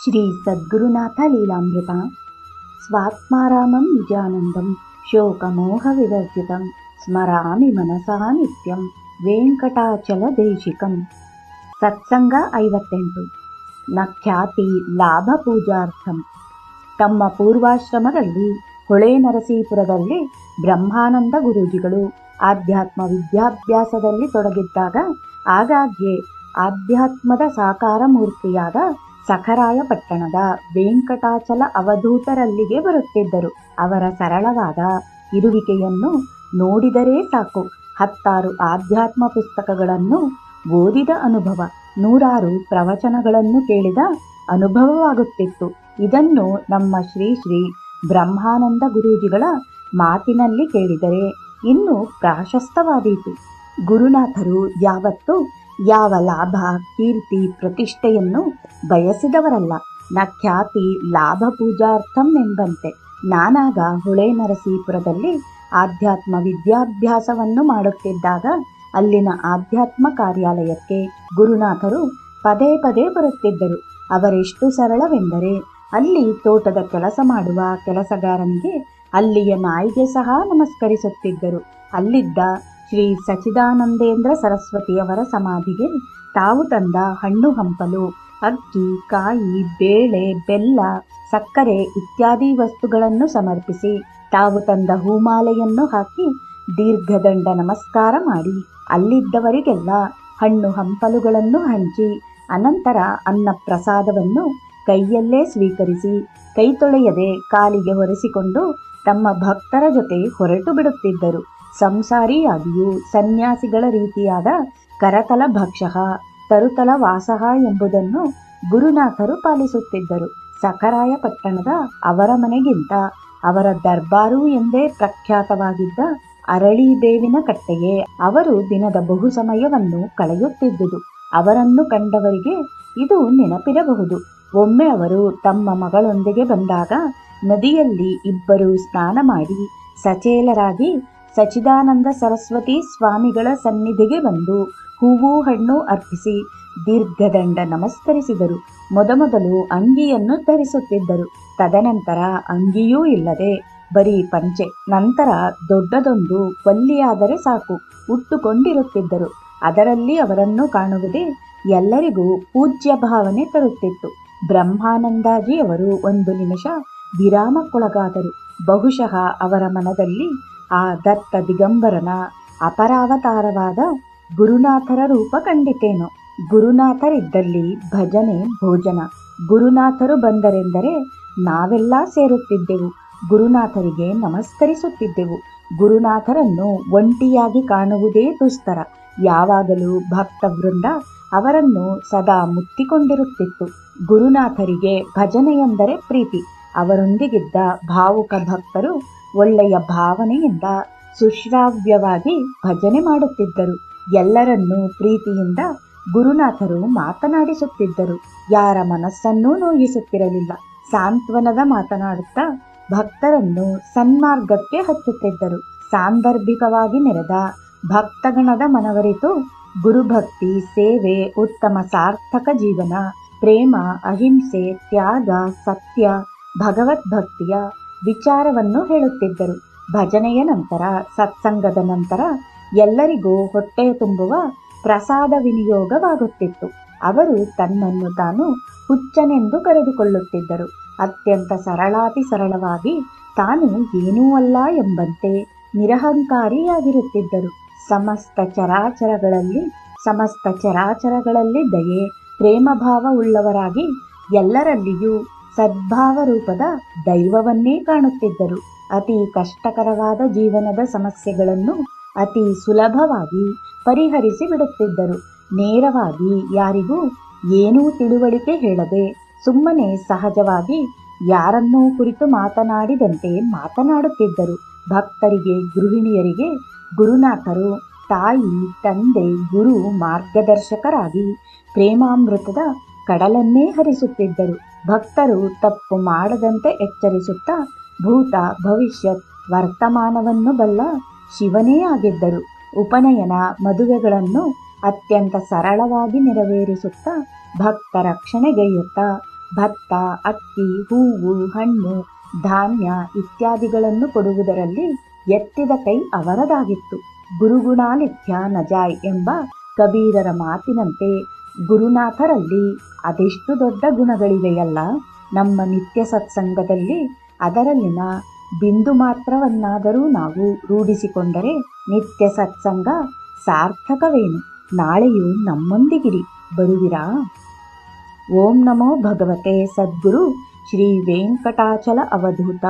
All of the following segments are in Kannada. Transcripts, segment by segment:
ಶ್ರೀ ಸದ್ಗುರುನಾಥ ಲೀಲಾಮೃತ ಸ್ವಾತ್ಮಾರಾಮಂ ನಿಜಾನಂದಂ ಶೋಕಮೋಹ ವಿವರ್ಜಿತಂ ಸ್ಮರಾಮಿ ಮನಸಾ ನಿತ್ಯಂ ವೆಂಕಟಾಚಲ ದೇಶಿಕಂ. ಸತ್ಸಂಗ 58. ನ ಖ್ಯಾತಿ ಲಾಭ ಪೂಜಾರ್ಥಂ. ತಮ್ಮ ಪೂರ್ವಾಶ್ರಮದಲ್ಲಿ ಹೊಳೆ ನರಸೀಪುರದಲ್ಲಿ ಬ್ರಹ್ಮಾನಂದ ಗುರೂಜಿಗಳು ಆಧ್ಯಾತ್ಮ ವಿದ್ಯಾಭ್ಯಾಸದಲ್ಲಿ ತೊಡಗಿದ್ದಾಗ ಆಗಾಗ್ಗೆ ಆಧ್ಯಾತ್ಮದ ಸಾಕಾರ ಮೂರ್ತಿಯಾದ ಸಖರಾಯಪಟ್ಟಣದ ವೆಂಕಟಾಚಲ ಅವಧೂತರಲ್ಲಿಗೆ ಬರುತ್ತಿದ್ದರು. ಅವರ ಸರಳವಾದ ಇರುವಿಕೆಯನ್ನು ನೋಡಿದರೆ ಸಾಕು, 10 ಆಧ್ಯಾತ್ಮ ಪುಸ್ತಕಗಳನ್ನು ಓದಿದ ಅನುಭವ, 100 ಪ್ರವಚನಗಳನ್ನು ಕೇಳಿದ ಅನುಭವವಾಗುತ್ತಿತ್ತು. ಇದನ್ನು ನಮ್ಮ ಶ್ರೀ ಶ್ರೀ ಬ್ರಹ್ಮಾನಂದ ಗುರೂಜಿಗಳ ಮಾತಿನಲ್ಲಿ ಕೇಳಿದರೆ ಇನ್ನೂ ಪ್ರಾಶಸ್ತವಾದೀತು. ಗುರುನಾಥರು ಯಾವತ್ತೂ ಯಾವ ಲಾಭ, ಕೀರ್ತಿ, ಪ್ರತಿಷ್ಠೆಯನ್ನು ಬಯಸಿದವರಲ್ಲ. ನ ಖ್ಯಾತಿ ಲಾಭ ಪೂಜಾರ್ಥಂ ಎಂಬಂತೆ. ನಾನಾಗ ಹೊಳೆ ನರಸೀಪುರದಲ್ಲಿ ಆಧ್ಯಾತ್ಮ ವಿದ್ಯಾಭ್ಯಾಸವನ್ನು ಮಾಡುತ್ತಿದ್ದಾಗ ಅಲ್ಲಿನ ಆಧ್ಯಾತ್ಮ ಕಾರ್ಯಾಲಯಕ್ಕೆ ಗುರುನಾಥರು ಪದೇ ಪದೇ ಬರುತ್ತಿದ್ದರು. ಅವರೆಷ್ಟು ಸರಳವೆಂದರೆ ಅಲ್ಲಿ ತೋಟದ ಕೆಲಸ ಮಾಡುವ ಕೆಲಸಗಾರನಿಗೆ ಅಲ್ಲಿಯ ನಾಯಿಗೆ ಸಹ ನಮಸ್ಕರಿಸುತ್ತಿದ್ದರು. ಅಲ್ಲಿದ್ದ ಶ್ರೀ ಸಚ್ಚಿದಾನಂದೇಂದ್ರ ಸರಸ್ವತಿಯವರ ಸಮಾಧಿಗೆ ತಾವು ತಂದ ಹಣ್ಣು ಹಂಪಲು, ಅಕ್ಕಿ, ಕಾಯಿ, ಬೇಳೆ, ಬೆಲ್ಲ, ಸಕ್ಕರೆ ಇತ್ಯಾದಿ ವಸ್ತುಗಳನ್ನು ಸಮರ್ಪಿಸಿ ತಾವು ತಂದ ಹೂಮಾಲೆಯನ್ನು ಹಾಕಿ ದೀರ್ಘದಂಡ ನಮಸ್ಕಾರ ಮಾಡಿ ಅಲ್ಲಿದ್ದವರಿಗೆಲ್ಲ ಹಣ್ಣು ಹಂಪಲುಗಳನ್ನು ಹಂಚಿ ಅನಂತರ ಅನ್ನ ಪ್ರಸಾದವನ್ನು ಕೈಯಲ್ಲೇ ಸ್ವೀಕರಿಸಿ ಕೈ ತೊಳೆಯದೆ ಕಾಲಿಗೆ ಒರೆಸಿಕೊಂಡು ತಮ್ಮ ಭಕ್ತರ ಜೊತೆ ಹೊರಟು ಬಿಡುತ್ತಿದ್ದರು. ಸಂಸಾರಿಯಾಗಿಯೂ ಸನ್ಯಾಸಿಗಳ ರೀತಿಯಾದ ಕರತಲ ಭಕ್ಷಃ ತರುತಲ ವಾಸಃ ಎಂಬುದನ್ನು ಗುರುನಾಥರು ಪಾಲಿಸುತ್ತಿದ್ದರು. ಸಖರಾಯಪಟ್ಟಣದ ಅವರ ಮನೆಗಿಂತ ಅವರ ದರ್ಬಾರು ಎಂದೇ ಪ್ರಖ್ಯಾತವಾಗಿದ್ದ ಅರಳಿ ಬೇವಿನ ಕಟ್ಟೆಯೇ ಅವರು ದಿನದ ಬಹು ಸಮಯವನ್ನು ಕಳೆಯುತ್ತಿದ್ದುದು. ಅವರನ್ನು ಕಂಡವರಿಗೆ ಇದು ನೆನಪಿರಬಹುದು. ಒಮ್ಮೆ ಅವರು ತಮ್ಮ ಮಗಳೊಂದಿಗೆ ಬಂದಾಗ ನದಿಯಲ್ಲಿ ಇಬ್ಬರು ಸ್ನಾನ ಮಾಡಿ ಸಚೇಲರಾಗಿ ಸಚ್ಚಿದಾನಂದ ಸರಸ್ವತಿ ಸ್ವಾಮಿಗಳ ಸನ್ನಿಧಿಗೆ ಬಂದು ಹೂವು ಹಣ್ಣು ಅರ್ಪಿಸಿ ದೀರ್ಘದಂಡ ನಮಸ್ಕರಿಸಿದರು. ಮೊದಮೊದಲು ಅಂಗಿಯನ್ನು ಧರಿಸುತ್ತಿದ್ದರು. ತದನಂತರ ಅಂಗಿಯೂ ಇಲ್ಲದೆ ಬರೀ ಪಂಚೆ, ನಂತರ ದೊಡ್ಡದೊಂದು ಕೊಲ್ಲಿಯಾದರೆ ಸಾಕು ಉಟ್ಟುಕೊಂಡಿರುತ್ತಿದ್ದರು. ಅದರಲ್ಲಿ ಅವರನ್ನು ಕಾಣುವುದೇ ಎಲ್ಲರಿಗೂ ಪೂಜ್ಯ ಭಾವನೆ ತರುತ್ತಿತ್ತು. ಬ್ರಹ್ಮಾನಂದಾಜಿಯವರು ಒಂದು ನಿಮಿಷ ವಿರಾಮಕ್ಕೊಳಗಾದರು. ಬಹುಶಃ ಅವರ ಮನದಲ್ಲಿ ಆ ದತ್ತ ದಿಗಂಬರನ ಅಪರಾವತಾರವಾದ ಗುರುನಾಥರ ರೂಪ ಕಂಡಿತೇನೋ. ಗುರುನಾಥರಿದ್ದಲ್ಲಿ ಭಜನೆ, ಭೋಜನ. ಗುರುನಾಥರು ಬಂದರೆಂದರೆ ನಾವೆಲ್ಲ ಸೇರುತ್ತಿದ್ದೆವು, ಗುರುನಾಥರಿಗೆ ನಮಸ್ಕರಿಸುತ್ತಿದ್ದೆವು. ಗುರುನಾಥರನ್ನು ಒಂಟಿಯಾಗಿ ಕಾಣುವುದೇ ದುಸ್ತರ. ಯಾವಾಗಲೂ ಭಕ್ತವೃಂದ ಅವರನ್ನು ಸದಾ ಮುತ್ತಿಕೊಂಡಿರುತ್ತಿತ್ತು. ಗುರುನಾಥರಿಗೆ ಭಜನೆಯೆಂದರೆ ಪ್ರೀತಿ. ಅವರೊಂದಿಗಿದ್ದ ಭಾವುಕ ಭಕ್ತರು ಒಳ್ಳೆಯ ಭಾವನೆಯಿಂದ ಸುಶ್ರಾವ್ಯವಾಗಿ ಭಜನೆ ಮಾಡುತ್ತಿದ್ದರು. ಎಲ್ಲರನ್ನೂ ಪ್ರೀತಿಯಿಂದ ಗುರುನಾಥರು ಮಾತನಾಡಿಸುತ್ತಿದ್ದರು. ಯಾರ ಮನಸ್ಸನ್ನೂ ನೋಯಿಸುತ್ತಿರಲಿಲ್ಲ. ಸಾಂತ್ವನದ ಮಾತನಾಡುತ್ತಾ ಭಕ್ತರನ್ನು ಸನ್ಮಾರ್ಗಕ್ಕೆ ಹಚ್ಚುತ್ತಿದ್ದರು. ಸಾಂದರ್ಭಿಕವಾಗಿ ನೆರೆದ ಭಕ್ತಗಣದ ಮನವರಿತು ಗುರುಭಕ್ತಿ, ಸೇವೆ, ಉತ್ತಮ ಸಾರ್ಥಕ ಜೀವನ, ಪ್ರೇಮ, ಅಹಿಂಸೆ, ತ್ಯಾಗ, ಸತ್ಯ, ಭಗವದ್ಭಕ್ತಿಯ ವಿಚಾರವನ್ನು ಹೇಳುತ್ತಿದ್ದರು. ಭಜನೆಯ ನಂತರ, ಸತ್ಸಂಗದ ನಂತರ ಎಲ್ಲರಿಗೂ ಹೊಟ್ಟೆ ತುಂಬುವ ಪ್ರಸಾದ ವಿನಿಯೋಗವಾಗುತ್ತಿತ್ತು. ಅವರು ತನ್ನನ್ನು ತಾನು ಹುಚ್ಚನೆಂದು ಕರೆದುಕೊಳ್ಳುತ್ತಿದ್ದರು. ಅತ್ಯಂತ ಸರಳಾತಿ ಸರಳವಾಗಿ ತಾನು ಏನೂ ಅಲ್ಲ ಎಂಬಂತೆ ನಿರಹಂಕಾರಿಯಾಗಿರುತ್ತಿದ್ದರು. ಸಮಸ್ತ ಚರಾಚರಗಳಲ್ಲಿ ದಯೆ, ಪ್ರೇಮಭಾವ ಉಳ್ಳವರಾಗಿ ಎಲ್ಲರಲ್ಲಿಯೂ ಸದ್ಭಾವ ರೂಪದ ದೈವವನ್ನೇ ಕಾಣುತ್ತಿದ್ದರು. ಅತಿ ಕಷ್ಟಕರವಾದ ಜೀವನದ ಸಮಸ್ಯೆಗಳನ್ನು ಅತಿ ಸುಲಭವಾಗಿ ಪರಿಹರಿಸಿ ಬಿಡುತ್ತಿದ್ದರು. ನೇರವಾಗಿ ಯಾರಿಗೂ ಏನೂ ತಿಳುವಳಿಕೆ ಹೇಳದೆ ಸುಮ್ಮನೆ ಸಹಜವಾಗಿ ಯಾರನ್ನೂ ಕುರಿತು ಮಾತನಾಡಿದಂತೆ ಮಾತನಾಡುತ್ತಿದ್ದರು. ಭಕ್ತರಿಗೆ, ಗೃಹಿಣಿಯರಿಗೆ ಗುರುನಾಥರು ತಾಯಿ, ತಂದೆ, ಗುರು, ಮಾರ್ಗದರ್ಶಕರಾಗಿ ಪ್ರೇಮಾಮೃತದ ಕಡಲನ್ನೇ ಹರಿಸುತ್ತಿದ್ದರು. ಭಕ್ತರು ತಪ್ಪು ಮಾಡದಂತೆ ಎಚ್ಚರಿಸುತ್ತಾ ಭೂತ, ಭವಿಷ್ಯತ್, ವರ್ತಮಾನವನ್ನು ಬಲ್ಲ ಶಿವನೇ ಆಗಿದ್ದರು. ಉಪನಯನ, ಮದುವೆಗಳನ್ನು ಅತ್ಯಂತ ಸರಳವಾಗಿ ನೆರವೇರಿಸುತ್ತಾ ಭಕ್ತ ರಕ್ಷಣೆಗೈಯುತ್ತಾ ಭತ್ತ, ಅಕ್ಕಿ, ಹೂವು, ಹಣ್ಣು, ಧಾನ್ಯ ಇತ್ಯಾದಿಗಳನ್ನು ಕೊಡುವುದರಲ್ಲಿ ಎತ್ತಿದ ಕೈ ಅವರದಾಗಿತ್ತು. ಗುರುಗುಣಾಲಿಖ್ಯ ನಜಾಯ್ ಎಂಬ ಕಬೀರರ ಮಾತಿನಂತೆ ಗುರುನಾಥರಲ್ಲಿ ಅದೆಷ್ಟು ದೊಡ್ಡ ಗುಣಗಳಿವೆಯಲ್ಲ. ನಮ್ಮ ನಿತ್ಯ ಸತ್ಸಂಗದಲ್ಲಿ ಅದರಲ್ಲಿನ ಬಿಂದು ಮಾತ್ರವನ್ನಾದರೂ ನಾವು ರೂಢಿಸಿಕೊಂಡರೆ ನಿತ್ಯ ಸತ್ಸಂಗ ಸಾರ್ಥಕವೇನು? ನಾಳೆಯೂ ನಮ್ಮೊಂದಿಗಿರಿ, ಬರುವಿರಾ? ಓಂ ನಮೋ ಭಗವತೆ ಸದ್ಗುರು ಶ್ರೀ ವೆಂಕಟಾಚಲ ಅವಧೂತ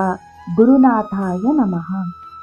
ಗುರುನಾಥಾಯ ನಮಃ.